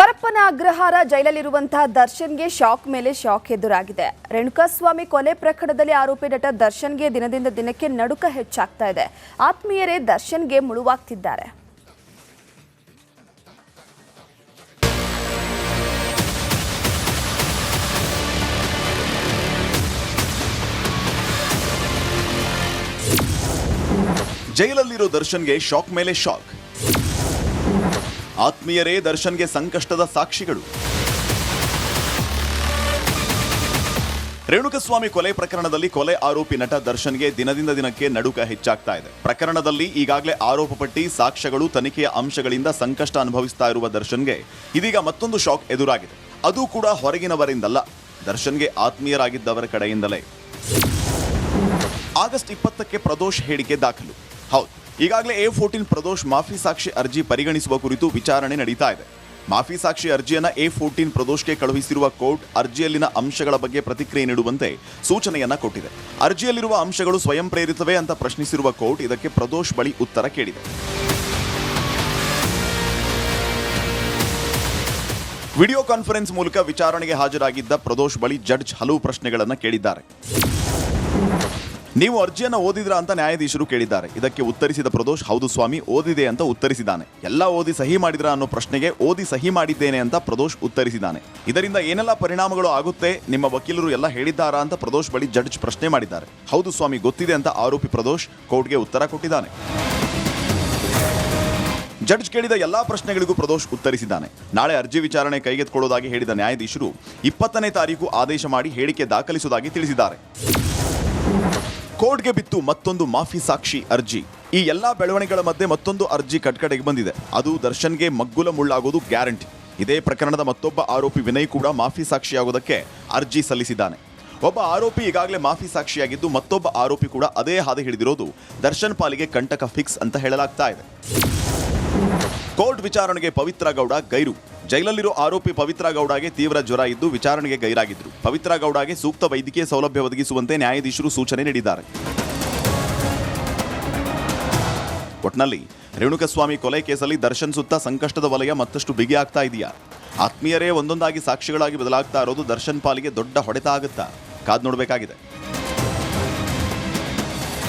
ಪರಪ್ಪನ ಅಗ್ರಹಾರ ಜೈಲಲ್ಲಿರುವಂತಹ ದರ್ಶನ್ಗೆ ಶಾಕ್ ಮೇಲೆ ಶಾಕ್ ಎದುರಾಗಿದೆ. ರೇಣುಕಾಸ್ವಾಮಿ ಕೊಲೆ ಪ್ರಕರಣದಲ್ಲಿ ಆರೋಪಿ ನಟ ದರ್ಶನ್ಗೆ ದಿನದಿಂದ ದಿನಕ್ಕೆ ನಡುಕ ಹೆಚ್ಚಾಗ್ತಾ ಇದೆ. ಆತ್ಮೀಯರೇ ದರ್ಶನ್ಗೆ ಮುಳುವಾಗ್ತಿದ್ದಾರೆ. ಜೈಲಲ್ಲಿರೋ ದರ್ಶನ್ಗೆ ಶಾಕ್ ಮೇಲೆ ಶಾಕ್. ಆತ್ಮೀಯರೇ ದರ್ಶನ್ಗೆ ಸಂಕಷ್ಟದ ಸಾಕ್ಷಿಗಳು. ರೇಣುಕಾಸ್ವಾಮಿ ಕೊಲೆ ಪ್ರಕರಣದಲ್ಲಿ ಕೊಲೆ ಆರೋಪಿ ನಟ ದರ್ಶನ್ಗೆ ದಿನದಿಂದ ದಿನಕ್ಕೆ ನಡುಕ ಹೆಚ್ಚಾಗ್ತಾ ಇದೆ. ಪ್ರಕರಣದಲ್ಲಿ ಈಗಾಗಲೇ ಆರೋಪ ಪಟ್ಟಿ, ಸಾಕ್ಷ್ಯಗಳು, ತನಿಖೆಯ ಅಂಶಗಳಿಂದ ಸಂಕಷ್ಟ ಅನುಭವಿಸ್ತಾ ಇರುವ ದರ್ಶನ್ಗೆ ಇದೀಗ ಮತ್ತೊಂದು ಶಾಕ್ ಎದುರಾಗಿದೆ. ಅದು ಕೂಡ ಹೊರಗಿನವರಿಂದಲ್ಲ, ದರ್ಶನ್ಗೆ ಆತ್ಮೀಯರಾಗಿದ್ದವರ ಕಡೆಯಿಂದಲೇ. ಆಗಸ್ಟ್ 20ಕ್ಕೆ ಪ್ರದೋಷ್ ಹೇಳಿಕೆ ದಾಖಲು. ಹೌದು, ಈಗಾಗಲೇ A14 ಪ್ರದೋಷ್ ಮಾಫಿ ಸಾಕ್ಷಿ ಅರ್ಜಿ ಪರಿಗಣಿಸುವ ಕುರಿತು ವಿಚಾರಣೆ ನಡೀತಾ ಇದೆ. ಮಾಫಿ ಸಾಕ್ಷಿ ಅರ್ಜಿಯನ್ನ A14 ಪ್ರದೋಷ್ಗೆ ಕಳುಹಿಸಿರುವ ಕೋರ್ಟ್ ಅರ್ಜಿಯಲ್ಲಿನ ಅಂಶಗಳ ಬಗ್ಗೆ ಪ್ರತಿಕ್ರಿಯೆ ನೀಡುವಂತೆ ಸೂಚನೆಯನ್ನ ಕೊಟ್ಟಿದೆ. ಅರ್ಜಿಯಲ್ಲಿರುವ ಅಂಶಗಳು ಸ್ವಯಂ ಪ್ರೇರಿತವೇ ಅಂತ ಪ್ರಶ್ನಿಸಿರುವ ಕೋರ್ಟ್ ಇದಕ್ಕೆ ಪ್ರದೋಷ್ ಬಳಿ ಉತ್ತರ ಕೇಳಿದೆ. ವಿಡಿಯೋ ಕಾನ್ಫರೆನ್ಸ್ ಮೂಲಕ ವಿಚಾರಣೆಗೆ ಹಾಜರಾಗಿದ್ದ ಪ್ರದೋಷ್ ಬಳಿ ಜಡ್ಜ್ ಹಲವು ಪ್ರಶ್ನೆಗಳನ್ನು ಕೇಳಿದ್ದಾರೆ. ನೀವು ಅರ್ಜಿಯನ್ನು ಓದಿದ್ರಾ ಅಂತ ನ್ಯಾಯಾಧೀಶರು ಕೇಳಿದ್ದಾರೆ. ಇದಕ್ಕೆ ಉತ್ತರಿಸಿದ ಪ್ರದೋಷ್, ಹೌದು ಸ್ವಾಮಿ, ಓದಿದೆ ಅಂತ ಉತ್ತರಿಸಿದ್ದಾನೆ. ಎಲ್ಲ ಓದಿ ಸಹಿ ಮಾಡಿದ್ರಾ ಅನ್ನೋ ಪ್ರಶ್ನೆಗೆ ಓದಿ ಸಹಿ ಮಾಡಿದ್ದೇನೆ ಅಂತ ಪ್ರದೋಷ್ ಉತ್ತರಿಸಿದ್ದಾನೆ. ಇದರಿಂದ ಏನೆಲ್ಲ ಪರಿಣಾಮಗಳು ಆಗುತ್ತೆ, ನಿಮ್ಮ ವಕೀಲರು ಎಲ್ಲ ಹೇಳಿದ್ದಾರಾ ಅಂತ ಪ್ರದೋಷ್ ಬಳಿ ಜಡ್ಜ್ ಪ್ರಶ್ನೆ ಮಾಡಿದ್ದಾರೆ. ಹೌದು ಸ್ವಾಮಿ, ಗೊತ್ತಿದೆ ಅಂತ ಆರೋಪಿ ಪ್ರದೋಷ್ ಕೋರ್ಟ್ಗೆ ಉತ್ತರ ಕೊಟ್ಟಿದ್ದಾನೆ. ಜಡ್ಜ್ ಕೇಳಿದ ಎಲ್ಲಾ ಪ್ರಶ್ನೆಗಳಿಗೂ ಪ್ರದೋಷ್ ಉತ್ತರಿಸಿದ್ದಾನೆ. ನಾಳೆ ಅರ್ಜಿ ವಿಚಾರಣೆ ಕೈಗೆತ್ತಿಕೊಳ್ಳುವುದಾಗಿ ಹೇಳಿದ ನ್ಯಾಯಾಧೀಶರು 20ನೇ ತಾರೀಕು ಆದೇಶ ಮಾಡಿ ಹೇಳಿಕೆ ದಾಖಲಿಸುವುದಾಗಿ ತಿಳಿಸಿದ್ದಾರೆ. ಕೋರ್ಟ್ಗೆ ಬಿತ್ತು ಮತ್ತೊಂದು ಮಾಫಿ ಸಾಕ್ಷಿ ಅರ್ಜಿ. ಈ ಎಲ್ಲಾ ಬೆಳವಣಿಗೆಗಳ ಮಧ್ಯೆ ಮತ್ತೊಂದು ಅರ್ಜಿ ಕಟ್ಕಡೆಗೆ ಬಂದಿದೆ. ಅದು ದರ್ಶನ್ಗೆ ಮಗ್ಗುಲ ಮುಳ್ಳಾಗೋದು ಗ್ಯಾರಂಟಿ. ಇದೇ ಪ್ರಕರಣದ ಮತ್ತೊಬ್ಬ ಆರೋಪಿ ವಿನಯ್ ಕೂಡ ಮಾಫಿ ಸಾಕ್ಷಿಯಾಗೋದಕ್ಕೆ ಅರ್ಜಿ ಸಲ್ಲಿಸಿದ್ದಾನೆ. ಒಬ್ಬ ಆರೋಪಿ ಈಗಾಗಲೇ ಮಾಫಿ ಸಾಕ್ಷಿಯಾಗಿದ್ದು, ಮತ್ತೊಬ್ಬ ಆರೋಪಿ ಕೂಡ ಅದೇ ಹಾದಿ ಹಿಡಿದಿರೋದು ದರ್ಶನ್ ಪಾಲಿಗೆ ಕಂಟಕ ಫಿಕ್ಸ್ ಅಂತ ಹೇಳಲಾಗ್ತಾ ಇದೆ. ಕೋರ್ಟ್ ವಿಚಾರಣೆಗೆ ಪವಿತ್ರ ಗೌಡ ಗೈರು. ಜೈಲಲ್ಲಿರೋ ಆರೋಪಿ ಪವಿತ್ರ ಗೌಡಗೆ ತೀವ್ರ ಜ್ವರ ಇದ್ದು ವಿಚಾರಣೆಗೆ ಗೈರಾಗಿದ್ರು. ಪವಿತ್ರ ಗೌಡಗೆ ಸೂಕ್ತ ವೈದ್ಯಕೀಯ ಸೌಲಭ್ಯ ಒದಗಿಸುವಂತೆ ನ್ಯಾಯಾಧೀಶರು ಸೂಚನೆ ನೀಡಿದ್ದಾರೆ. ಒಟ್ನಲ್ಲಿ ರೇಣುಕಾಸ್ವಾಮಿ ಕೊಲೆ ಕೇಸಲ್ಲಿ ದರ್ಶನ್ ಸುತ್ತ ಸಂಕಷ್ಟದ ವಲಯ ಮತ್ತಷ್ಟು ಬಿಗಿಯಾಗ್ತಾ ಇದೆಯಾ? ಆತ್ಮೀಯರೇ ಒಂದೊಂದಾಗಿ ಸಾಕ್ಷಿಗಳಾಗಿ ಬದಲಾಗ್ತಾ ಇರೋದು ದರ್ಶನ್ ಪಾಲಿಗೆ ದೊಡ್ಡ ಹೊಡೆತ ಆಗುತ್ತಾ? ಕಾದ್ ನೋಡಬೇಕಾಗಿದೆ.